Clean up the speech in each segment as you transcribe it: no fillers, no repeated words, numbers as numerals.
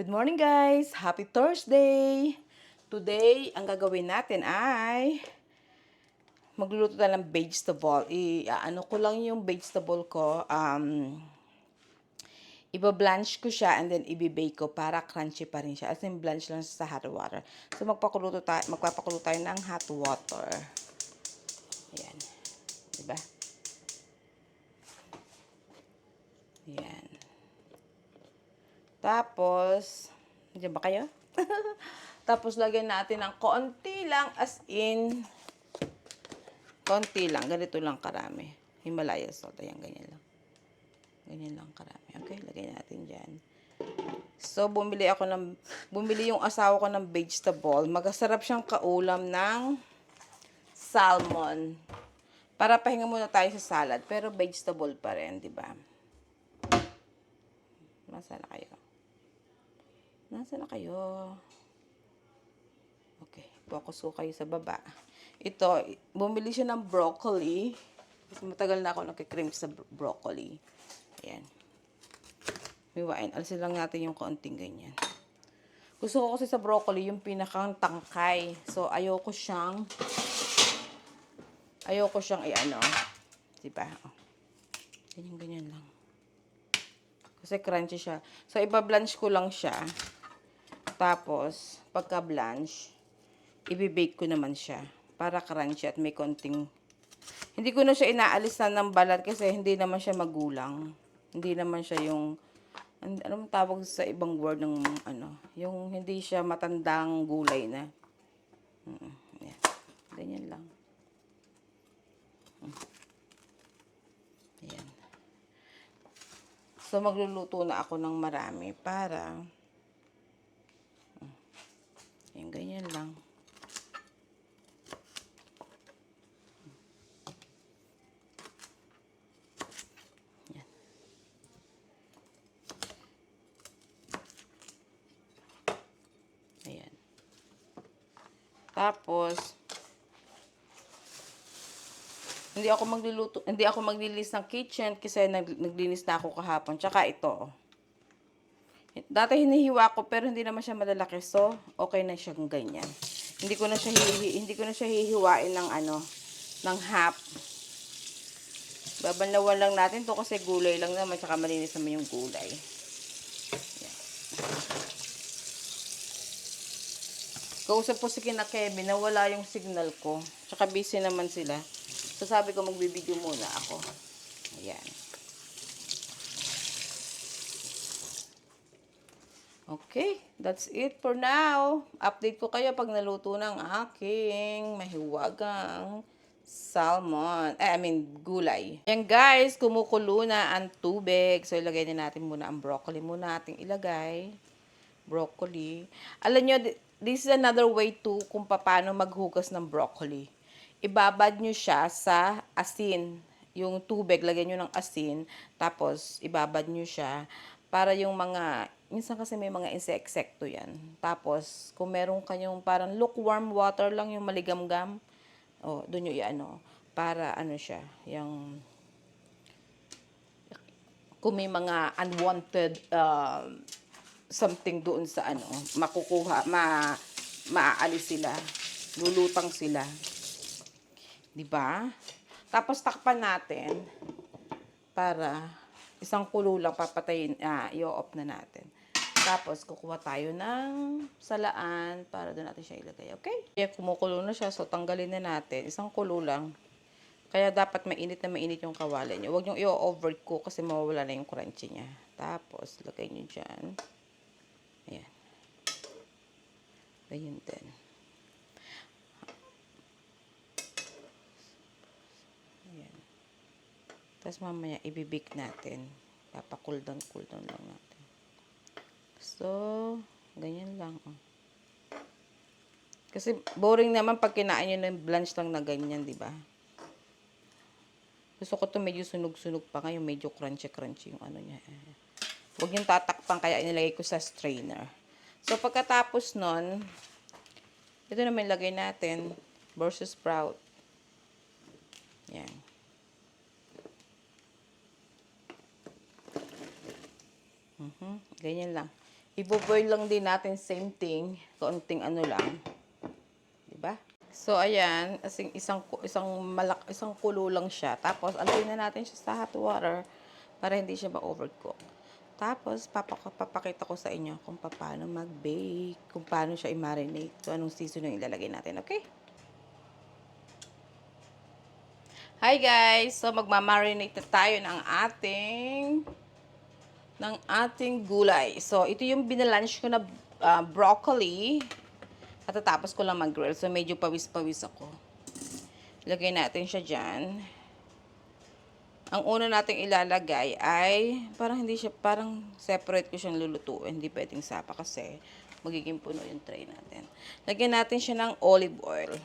Good morning guys! Happy Thursday! Today, ang gagawin natin ay magluluto tayo ng vegetable. Ano ko lang yung vegetable ko. Iba-blanch ko siya and then ibi-bake ko para crunchy pa rin siya. As in, blanch lang sa hot water. So, magpapakulo tayo ng hot water. Ayan. Diba? Ayan. Tapos, nandiyan ba kayo? Tapos, lagyan natin ng konti lang, as in, konti lang. Ganito lang karami. Himalaya salt. Ayan, ganyan lang. Ganyan lang karami. Okay, lagay natin dyan. So, bumili yung asawa ko ng vegetable. Magasarap siyang kaulam ng salmon. Para pahinga muna tayo sa salad. Pero vegetable pa rin, di ba? Nasaan na kayo? Nasaan na kayo? Okay, focus ko kayo sa baba. Ito, bumili siya ng broccoli. Kasi matagal na ako nakikrim sa broccoli. Ayan. Hiwain. Alisin lang natin yung kaunting ganyan. Gusto ko kasi sa broccoli yung pinakang tangkay. So, ayoko siyang i-ano. Diba? Ganyan lang. Kasi crunchy siya. So, iba-blanch ko lang siya. Tapos, pagka-blanch, i-bake ko naman siya. Para crunchy at may konting... Hindi ko na siya inaalis na ng balat kasi hindi naman siya magulang. Hindi naman siya yung... Anong tawag sa ibang word ng ano? Yung hindi siya matandang gulay na. Yan. Ganyan lang. Ayan. So, magluluto na ako ng marami para... Ayan, ganyan lang. Ayan. Tapos, hindi ako maglinis ng kitchen kasi naglinis na ako kahapon. Tsaka ito. Dati hinihiwa ko pero hindi naman siya malalaki. So, okay na siyang ganyan. Hindi ko na siya hihiwain ng ng half. Babanlawan lang natin to kasi gulay lang naman tsaka malinis naman yung gulay. Yan. Kausap ko si kina Kevin na wala yung signal ko. Tsaka busy naman sila. So, sabi ko magbibideo muna ako. Ayan. Okay, that's it for now. Update ko kayo pag naluto ng aking mahiwagang salmon. Gulay. Yan guys, kumukulo na ang tubig. So, ilagay na natin muna ang broccoli. Muna natin ilagay. Broccoli. Alam nyo, this is another way to kung paano maghugas ng broccoli. Ibabad nyo siya sa asin. Yung tubig, lagyan nyo ng asin. Tapos, ibabad nyo siya para yung mga, minsan kasi may mga insekto yan. Tapos, kung meron kanyang parang lukewarm water lang, yung maligamgam, doon yung iano, para ano siya, yung, kung may mga unwanted, something doon sa makukuha, maaalis sila, lulutang sila. 'Di ba? Tapos takpan natin para isang kulo lang papatayin, i-off na natin. Tapos kukuha tayo ng salaan para doon natin siya ilagay, okay? Kaya kumukulo na siya, so tanggalin na natin. Isang kulo lang. Kaya dapat mainit na mainit yung kawali niyo. Huwag niyo i-overcook kasi mawawala na yung crunchy niya. Tapos lagay niyo diyan. Ayan. Ganyan din. Ayan. Tapos mamaya ibibake natin. Papacool down lang natin. So, ganyan lang. Kasi boring naman pag kinain nyo ng blanch lang na ganyan, di ba? Gusto ko to medyo sunog-sunog pa ngayon. Medyo crunchy-crunchy yung ano niya. Huwag yung tatakpan kaya inilagay ko sa strainer. So, pagkatapos nun, ito naman ilagay natin. Brussels sprout. Yan. Ganyan lang. Ibo-boil lang din natin, same thing. Kaunting ano lang. Diba? So, ayan. Isang kulo lang siya. Tapos, alagay na natin siya sa hot water para hindi siya ma-overcook. Tapos, papakita ko sa inyo kung paano mag-bake, kung paano siya i-marinate, kung anong seasoning ilalagay natin, okay? Hi guys! So, magmamarinate na tayo ng ating gulay. So, ito yung binalunch ko na broccoli. At tatapos ko lang mag-grill. So, medyo pawis-pawis ako. Ilagay natin siya dyan. Ang una nating ilalagay ay, parang separate ko siyang lulutuin. Hindi pwedeng sapa kasi magiging puno yung tray natin. Lagyan natin siya ng olive oil.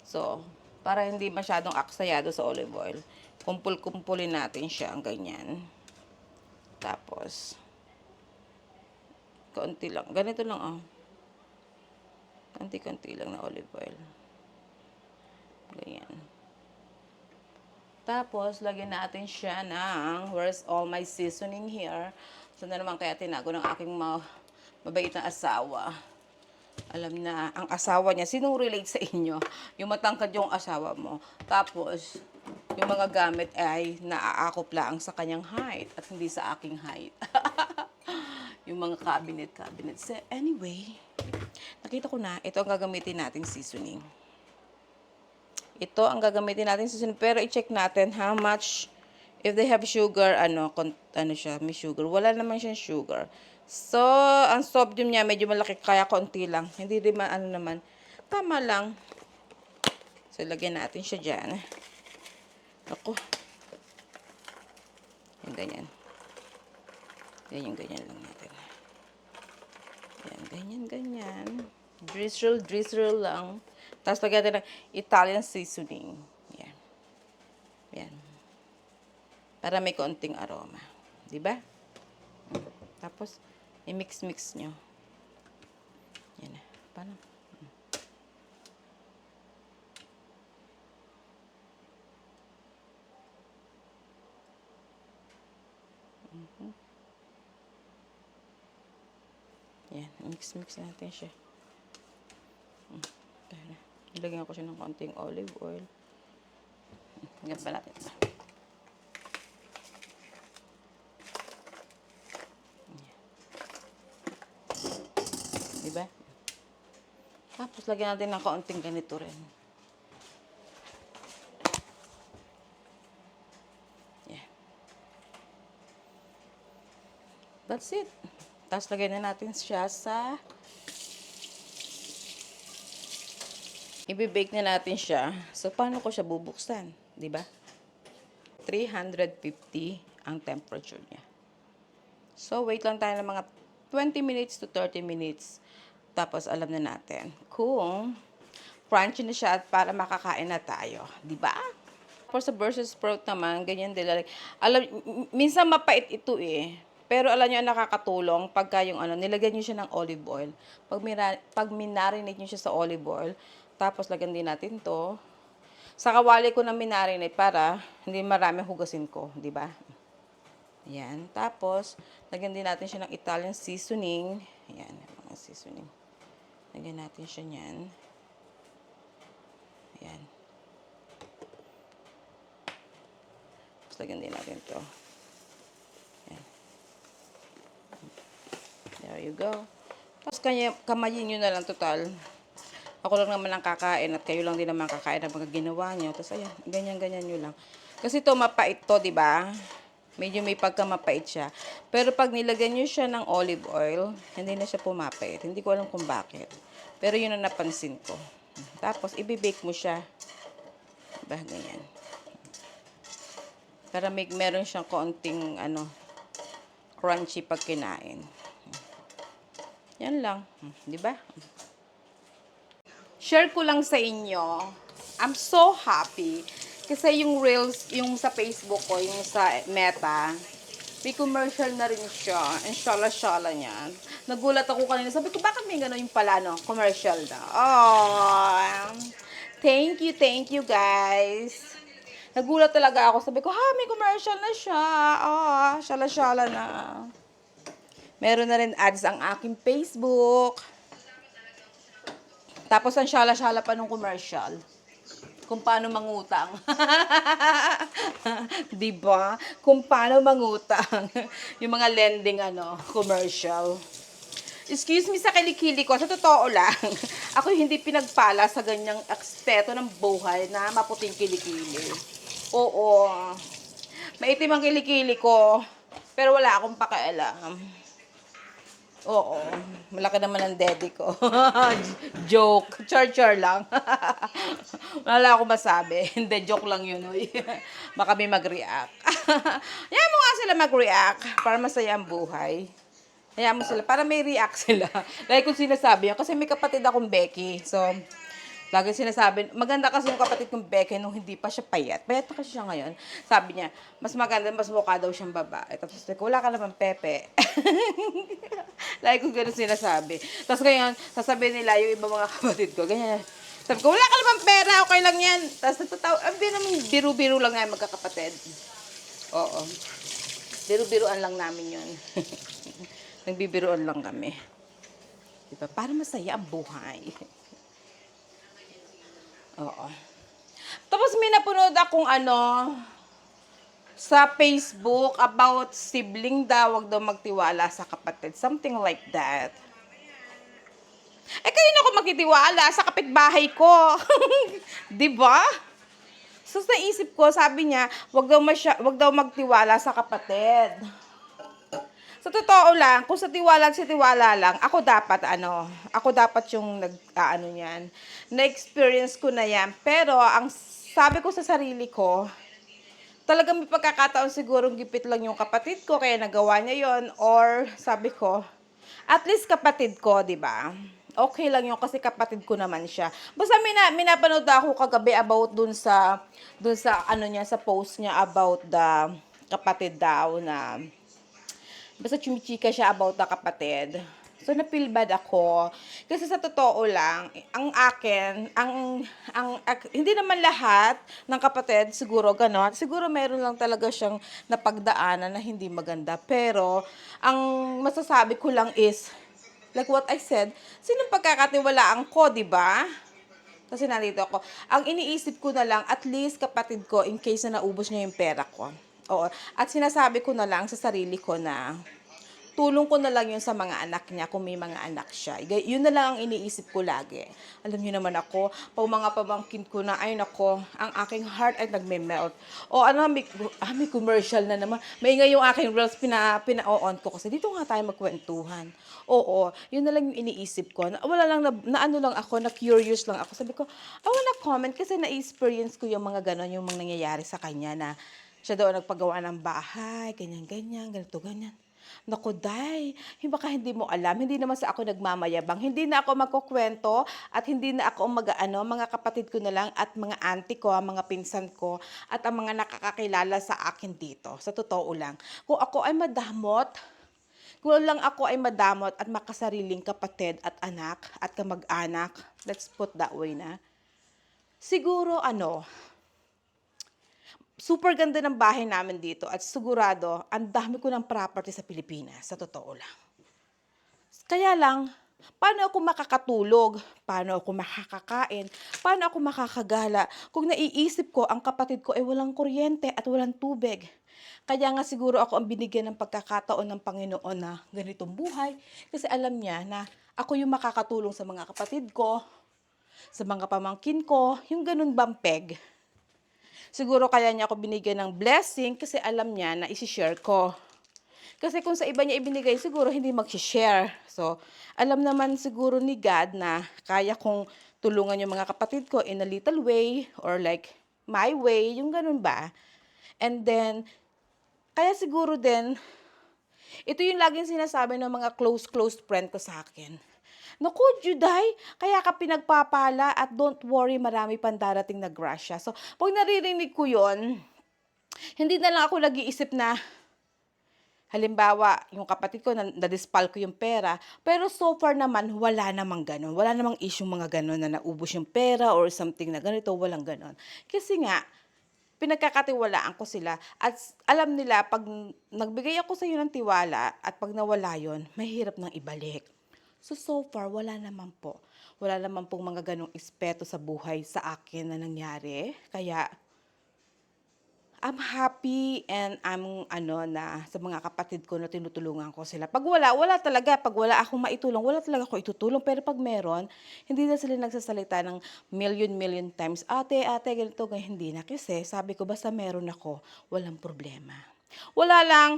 So, para hindi masyadong aksayado sa olive oil, kumpul-kumpulin natin siya ang ganyan. Tapos, konti lang. Ganito lang, oh. Konti-konti lang na olive oil. Ganyan. Tapos, lagyan natin siya ng, where's all my seasoning here? So, na naman kaya tinago ng aking mabait na asawa. Alam na, ang asawa niya, sinong relate sa inyo? Yung matangkad yung asawa mo. Tapos, yung mga gamit ay naaakop lang sa kanyang height at hindi sa aking height. Yung mga cabinet. So, anyway, nakita ko na, ito ang gagamitin nating seasoning. Ito ang gagamitin natin seasoning. Pero i-check natin how much, if they have sugar, siya, may sugar. Wala naman siyang sugar. So, ang sodium niya medyo malaki, kaya konti lang. Hindi rin naman, tama lang. So, lagyan natin siya dyan. Ako. Yung ganyan. Ganyan lang natin. Yan, ganyan. Drizzle lang. Tapos lagyan natin ng Italian seasoning. Yan. Yan. Para may konting aroma. Diba? Tapos, i-mix nyo. Yan na. Paano? Yan. Mix natin siya. Ilagyan ko siya ng konting olive oil. Hanggang pa natin. Diba? Tapos, lagyan natin ng konting ganito rin. Yeah. That's it. Tapos, lagyan na natin siya sa i-bake na natin siya. So, paano ko siya bubuksan? Diba? 350 ang temperature niya. So, wait lang tayo ng mga 20 minutes to 30 minutes. Tapos, alam na natin kung crunchy na siya at para makakain na tayo. Diba? For sa versus sprout naman, ganyan din. Minsan mapait ito eh. Pero alam nyo, nakakatulong pagka yung nilagyan nyo siya ng olive oil. Pag minarinate nyo siya sa olive oil, tapos lagyan din natin to. Sa kawali ko na minarinate para hindi marami hugasin ko, di ba? Ayan. Tapos, lagyan din natin siya ng Italian seasoning. Ayan, mga seasoning. Lagyan natin siya niyan. Ayan. Tapos, lagyan din natin to. Ayan. There you go. Tapos, kamayin nyo na lang total. Ako lang naman ang kakain at kayo lang din naman kakain ng mga ginawa niyo. Tapos ayan, ganyan nyo lang. Kasi to mapait to, 'di ba? Medyo may pagka-mapait siya. Pero pag nilagyan niyo siya ng olive oil, hindi na siya pumapait. Hindi ko alam kung bakit. Pero yun ang napansin ko. Tapos i-bake mo siya. Diba? Ganyan. Para meron siyang konting crunchy pag kinain. Yan lang. 'Di ba? Share ko lang sa inyo. I'm so happy. Kasi yung Reels, yung sa Facebook ko, yung sa Meta, may commercial na rin siya. And shala-shala niya. Nagulat ako kanina. Sabi ko, bakit may gano'n yung pala, commercial na. Oh, thank you guys. Nagulat talaga ako. Sabi ko, may commercial na siya. Oh, shala-shala na. Meron na rin ads ang aking Facebook. Tapos ang syala-syala pa nung commercial. Kung paano mangutang. 'Di ba? Kung paano mangutang. Yung mga lending commercial. Excuse me sa kilikili ko, sa totoo lang, ako hindi pinagpala sa ganyang aspeto ng buhay na maputing kilikili. Oo, maitim ang kilikili ko, pero wala akong pakialam. Oo, malaki naman ang daddy ko. Joke, char-char lang. Wala akong masabi. Hindi, joke lang yun. Uy. Baka may mag-react. Hayaan mo nga sila mag-react para masaya ang buhay. Hayaan mo sila, para may react sila. Like kung sinasabi yun, kasi may kapatid akong Becky. So, lagi sinasabi, maganda kasi yung kapatid kong Becky nung hindi pa siya payat. Payat na kasi siya ngayon. Sabi niya, mas maganda, mas mukha daw siyang babae. Tapos sabi ko, wala ka naman pepe. Lagi ko gano'n sinasabi. Tapos ngayon, sasabihin nila yung iba mga kapatid ko, ganyan. Sabi ko, wala ka naman pera, okay lang yan. Tapos natatawa, naman biro-biro lang nga magkakapatid. Oo. Biro-biroan lang namin yun. Nagbibiroan lang kami. Diba? Para masaya ang buhay. Oo. Tapos may napanood akong sa Facebook about sibling daw, wag daw magtiwala sa kapatid. Something like that. Eh, kanino ako magtitiwala? Sa kapitbahay ko. 'Di ba? So, naisip ko, sabi niya, wag daw magtiwala sa kapatid. Sa totoo lang, kung sa tiwala lang, ako dapat yung niyan. Na-experience ko na yan. Pero, ang sabi ko sa sarili ko, talagang may pagkakataon siguro gipit lang yung kapatid ko, kaya nagawa niya yon. Or, sabi ko, at least kapatid ko, di ba? Okay lang yun kasi kapatid ko naman siya. Basta minapanood ako kagabi about dun sa sa post niya about the kapatid daw na basta chumichika siya about the kapatid. So, na-feel bad ako. Kasi sa totoo lang, hindi naman lahat ng kapatid, siguro ganon. Siguro meron lang talaga siyang napagdaanan na hindi maganda. Pero, ang masasabi ko lang is, like what I said, sinong pagkakatiwalaan ko, di ba? Kasi nandito ako. Ang iniisip ko na lang, at least kapatid ko, in case na naubos niya yung pera ko. Oo. At sinasabi ko na lang sa sarili ko na, tulong ko na lang yun sa mga anak niya kung may mga anak siya. Yun na lang ang iniisip ko lagi. Alam niyo naman ako, pag mga pamangkin ko na, ay nako, ang aking heart ay nagme-melt. O may commercial na naman. Maingay yung aking reels, pina-on ko kasi dito nga tayo magkwentuhan. Oo, yun na lang yung iniisip ko. Wala lang, na-curious lang ako. Sabi ko, I wanna comment kasi na-experience ko yung mga ganon, yung mga nangyayari sa kanya na siya daw nagpagawa ng bahay, ganyan-ganyan, ganito-ganyan. Naku, day, baka hindi mo alam, hindi naman sa ako nagmamayabang, hindi na ako magkukwento at hindi na ako mga kapatid ko na lang at mga auntie ko, mga pinsan ko at ang mga nakakakilala sa akin dito. Sa totoo lang, kung ako ay madamot, at makasariling kapatid at anak at kamag-anak, let's put that way na, siguro super ganda ng bahay namin dito at sigurado, ang dami ko ng property sa Pilipinas, sa totoo lang. Kaya lang, paano ako makakatulog? Paano ako makakakain? Paano ako makakagala? Kung naiisip ko, ang kapatid ko ay walang kuryente at walang tubig. Kaya nga siguro ako ang binigyan ng pagkakataon ng Panginoon na ganitong buhay. Kasi alam niya na ako yung makakatulong sa mga kapatid ko, sa mga pamangkin ko, yung ganun bampeg. Siguro kaya niya ako binigyan ng blessing kasi alam niya na isi-share ko. Kasi kung sa iba niya ibinigay, siguro hindi mag-share. So, alam naman siguro ni God na kaya kong tulungan yung mga kapatid ko in a little way or like my way, yung ganun ba? And then, kaya siguro din, ito yung laging sinasabi ng mga close friend ko sa akin. Naku, Juday, kaya ka pinagpapala at don't worry, marami pang darating na grasya. So, pag naririnig ko yon, hindi na lang ako nag-iisip na, halimbawa, yung kapatid ko, na-dispal ko yung pera, pero so far naman, wala namang ganon. Wala namang issue mga ganon na naubos yung pera or something na ganito, walang ganon. Kasi nga, pinagkakatiwalaan ko sila at alam nila 'pag nagbigay ako sa'yo ng tiwala at 'pag nawala yon mahirap nang ibalik. So far wala naman po. Wala naman pong mga gano'ng aspeto sa buhay sa akin na nangyari. Kaya I'm happy and I'm na sa mga kapatid ko na tinutulungan ko sila. 'Pag wala, wala talaga. 'Pag wala akong maitulong, wala talaga ako itutulong. Pero 'pag meron, hindi na sila nagsasalita ng million times, "Ate, ate, ganito, ganyan." Hindi na. Kasi sabi ko, basta meron ako, walang problema. Wala lang,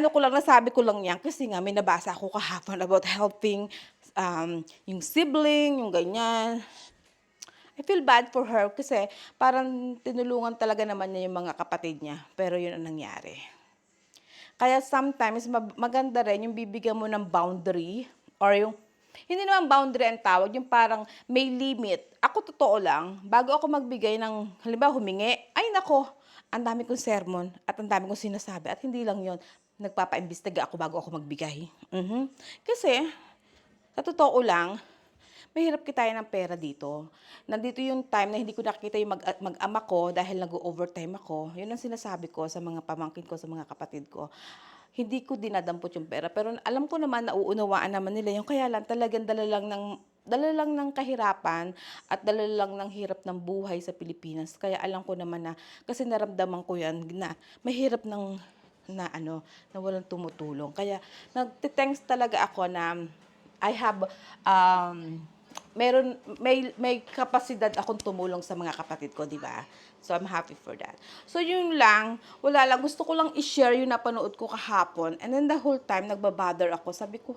ko lang, nasabi ko lang yan kasi nga may nabasa ako kahapon about helping yung sibling, yung ganyan. I feel bad for her kasi parang tinulungan talaga naman niya yung mga kapatid niya, pero yun ang nangyari. Kaya sometimes maganda rin yung bibigyan mo ng boundary or yung hindi naman boundary ang tawag, yung parang may limit. Ako totoo lang, bago ako magbigay ng, halimbawa humingi, ay nako, ang dami kong sermon at ang dami kong sinasabi at hindi lang yon, nagpapaimbestiga ako bago ako magbigay. Kasi, sa totoo lang, mahirap kitain ng pera dito. Nandito yung time na hindi ko nakikita yung mag-ama ko dahil nag-overtime ako. Yun ang sinasabi ko sa mga pamangkin ko, sa mga kapatid ko. Hindi ko dinadampot yung pera. Pero alam ko naman, nauunawaan naman nila yung kaya lang talagang dala lang ng kahirapan at dala lang ng hirap ng buhay sa Pilipinas. Kaya alam ko naman na, kasi naramdaman ko yan na mahirap na walang tumutulong. Kaya nagte-thanks talaga ako na I have may kapasidad akong tumulong sa mga kapatid ko, di ba? So, I'm happy for that. So, yun lang. Wala lang. Gusto ko lang i-share yung napanood ko kahapon. And then the whole time, nagbabother ako. Sabi ko,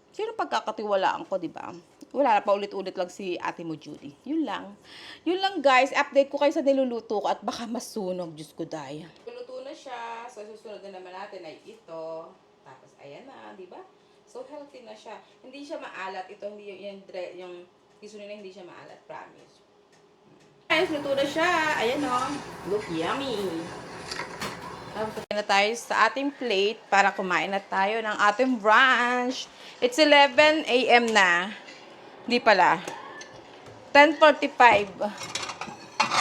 sino pagkakatiwalaan ko, di ba? Wala na, paulit-ulit lang si ate mo, Judy. Yun lang. Yun lang, guys. Update ko kayo sa niluluto ko at baka masunog. Diyos ko, day. Luluto na siya. So, susunod na naman natin ay ito. Tapos, ayan na, di ba? So, healthy na siya. Hindi siya maalat. Ito, hindi yung kisunin na hindi siya maalat. Promise. Guys, luto na siya. Ayan o. Look yummy. Tapos, na tayo sa ating plate para kumain na tayo ng ating brunch. It's 11 a.m. na. Hindi pala. 10:45.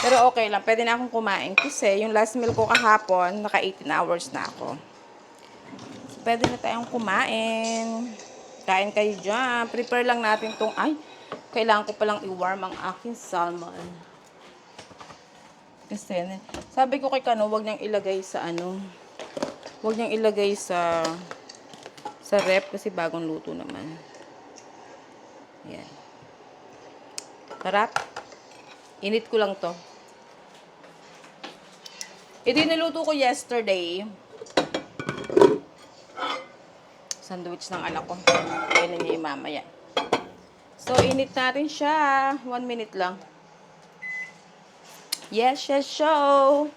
Pero okay lang. Pwede na akong kumain kasi yung last meal ko kahapon, naka 18 hours na ako. Pwede na tayong kumain. Kain kayo dyan. Prepare lang natin tong, kailangan ko palang i-warm ang aking salmon. Kasi, sabi ko kay Kano, huwag niyang ilagay sa huwag niyang ilagay sa rep kasi bagong luto naman. Yan. Sarap. Init ko lang to. Ito yung niluto ko yesterday. Sandwich ng anak ko. Kaya na niya yung mamaya. So, init natin siya. 1 minute lang. Yes, show!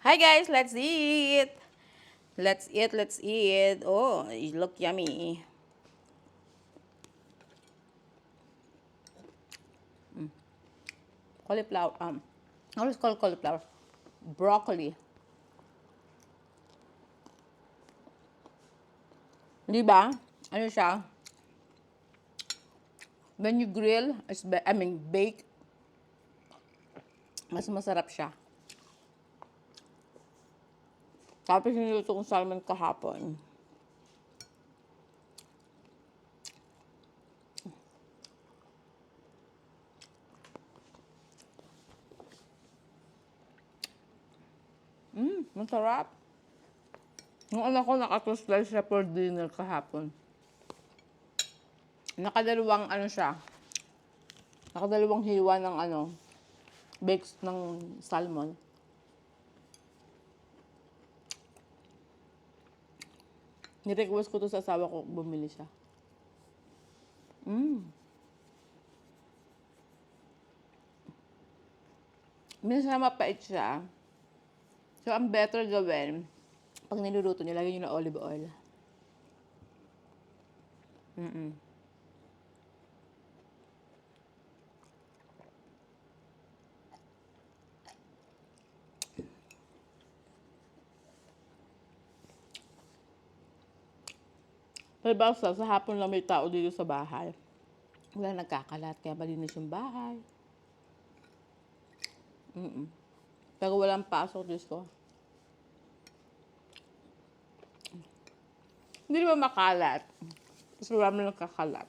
Hi guys, let's eat! Let's eat. Oh, it look yummy. Cauliflower, what is called cauliflower? Broccoli. Di ba? Ano siya? When you grill, bake, mas masarap siya. Tapos niluto kong salmon kahapon. Masarap. Yung anak ko nakatostal siya for dinner kahapon. Nakadalawang siya. Nakadalawang hiwa ng bakes ng salmon. Ni-request ko to sa asawa ko, bumili siya. Minsan mapait siya. So, ang better gawin, pag niluluto niyo, lagyan niyo ng olive oil. Pero basta, sa hapon lang may tao dito sa bahay. Wala nagkakalat, kaya malinis yung bahay. Pag walang pasok, Diyos ko. Hindi naman makalat. Tapos marami nagkakalat.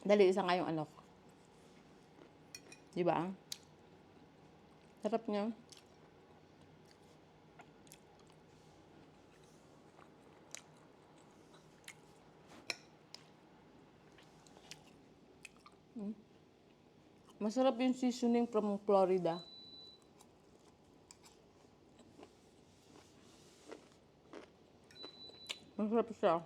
Dali, isa nga yung ano ko. Diba? Sarap niya. Masarap yung seasoning from Florida. Masarap siya.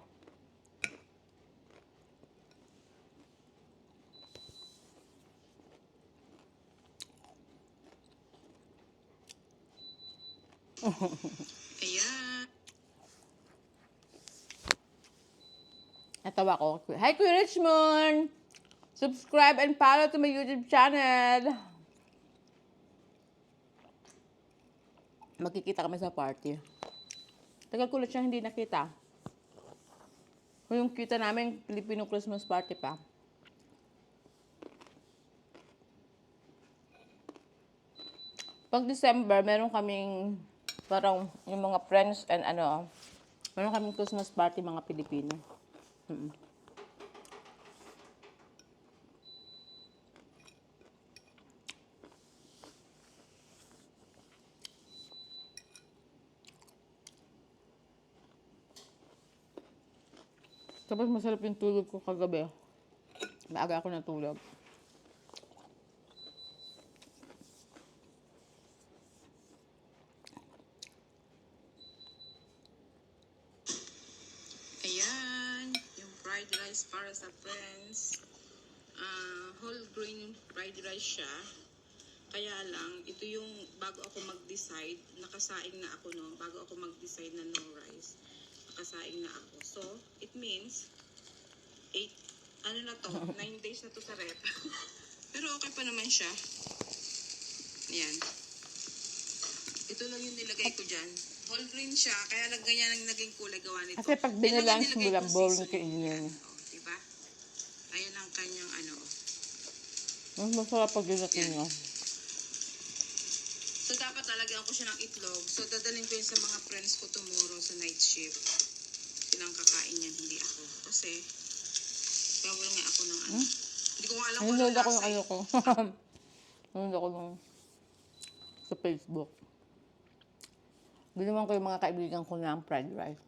Ayan. Natawa ko. Hi, Kuya Richmond! Subscribe and follow to my YouTube channel. Magkikita kami sa party. Tagal ko lang siyang hindi nakita. Yung kita namin, Filipino Christmas party pa. Pag December, meron kaming parang yung mga friends and ano, meron kaming Christmas party mga Pilipino. Tapos masarap yung tulog ko kagabi. Maaga ako natulog. Ayan. Yung fried rice para sa friends. Whole grain fried rice siya. Kaya lang, ito yung bago ako mag-decide, nakasaing na ako no, bago ako mag-decide na no rice, nakasaing na ako. So, it means, 9 days na to sa rep. Pero okay pa naman siya. Ayan. Ito lang yung nilagay ko dyan. Whole grain siya, kaya lang ganyan ang naging kulay gawa nito. Kasi pag binilans mo lang, boring ka Ayan, yun. diba? Ayan ang kanyang Mas masarap pag ginatin nyo. So, dapat talagyan ko siya ng itlog. So, dadalhin ko yun sa mga friends ko tomorrow sa night shift. Silang kakain yan, hindi ako. Kasi, bawal nga ako ng ano. Hindi ko nga alam kung Nanonood ako lasa ng ano ko. Nanonood ako ng sa Facebook. Ginawan ko yung mga kaibigan ko ng fried rice.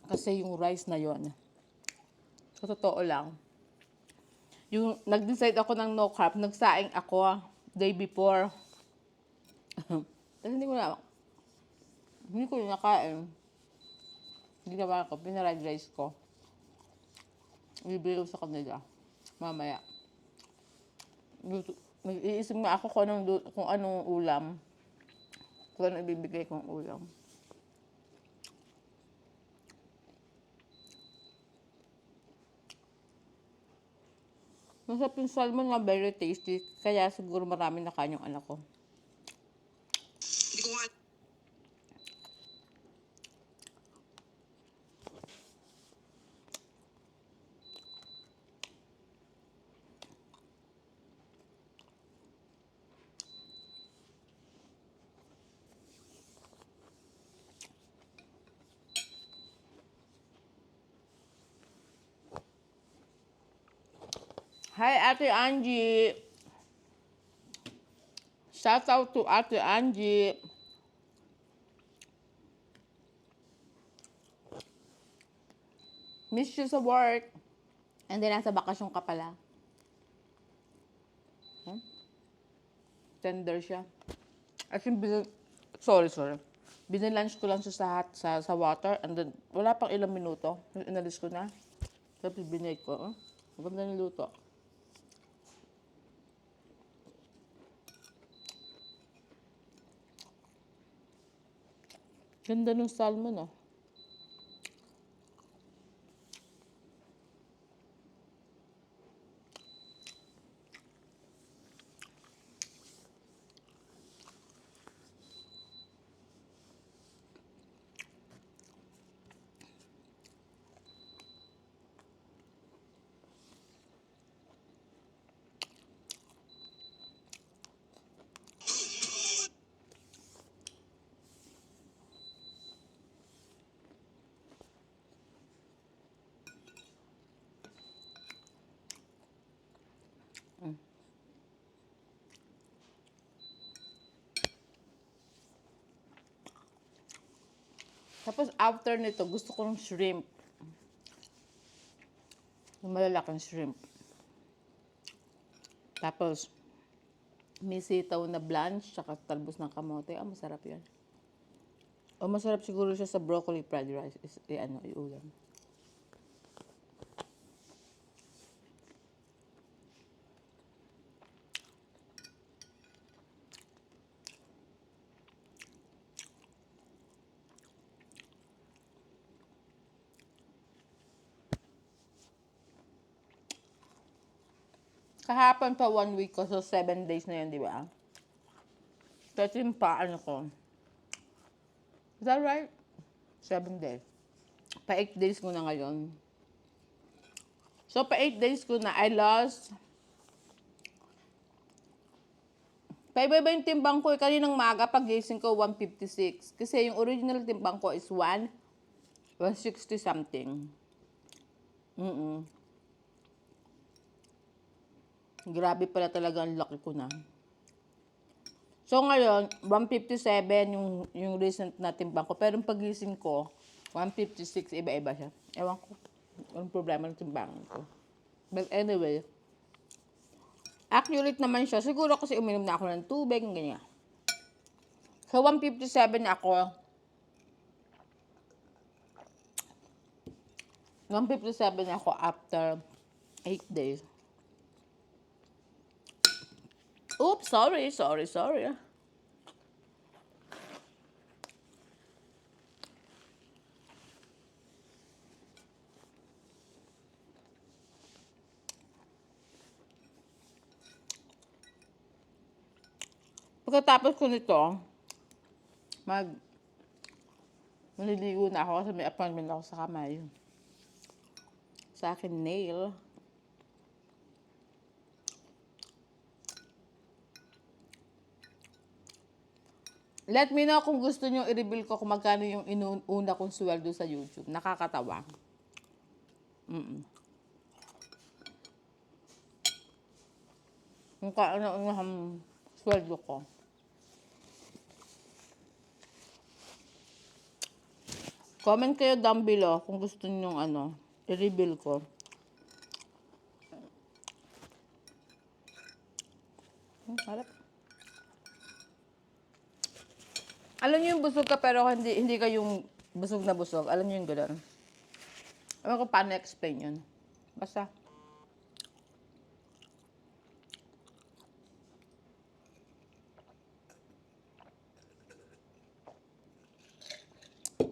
Kasi yung rice na yon, sa totoo lang, yung nag-decide ako ng no carb, nagsaing ako day before. Kasi hindi ko nakain. Hindi naman ako, pinaried rice ko. Bibili ko sa kanila. Mamaya. Nag-iisip nga ako kung anong ulam. Kung anong ibibigay kong ulam. Masarap yung salmon nga, very tasty. Kaya siguro marami na kanyang anak ko. Hindi ko nga Hi, Ate Angie! Shout out to Ate Angie! Miss you sa work. And then, nasa bakasyon ka pala. Tender siya. As in, sorry. Binilunch ko lang siya sa water. And then, wala pang ilang minuto. Inalis ko na. Tapos binake ko. Maganda niluto. Ganda ng salmon, oh. Tapos after nito, gusto ko ng shrimp. Yung malalaking shrimp. Tapos, may sitaw na blanch, tsaka talbos ng kamote. Ah, masarap yan. O masarap siguro siya sa broccoli fried rice. Iulam. Kahapon pa 1 week ko, so 7 days na yun, di ba? Kasi yung paano ko. Is that right? 7 days. Pa 8 days ko na ngayon. So, pa 8 days ko na, I lost. Paiba-iba yung timbang ko. Kaninang maga, pag gising ko, 156. Kasi yung original timbang ko is 160 something. Grabe pala talaga ang laki ko na. So ngayon, 157 yung recent na timbang ko. Pero yung pagising ko, 156, iba-iba siya. Ewan ko. Anong problema ng timbangan ko. But anyway, accurate naman siya. Siguro kasi uminom na ako ng tubig, ganyan. So 157 ako. 157 ako after 8 days. Oops, sorry. Pagkatapos ko nito, maliligo na ako kasi may appointment ako sa kamay. Sa akin nail. Let me know kung gusto nyo i-reveal ko kung magkano yung inuuna kong sweldo sa YouTube. Nakakatawa. Kung kaano sweldo ko. Comment kayo down below kung gusto nyo i-reveal ko. Harap. Alam niyo yung busog ka pero hindi ka yung busog na busog. Alam niyo yung gano'n. Alam ko paano explain yun. Basta.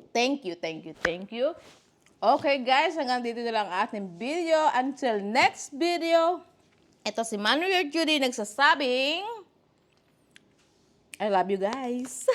Thank you. Okay guys, hanggang dito na lang ating video. Until next video. Ito si Manuel Judy nagsasabing, I love you guys.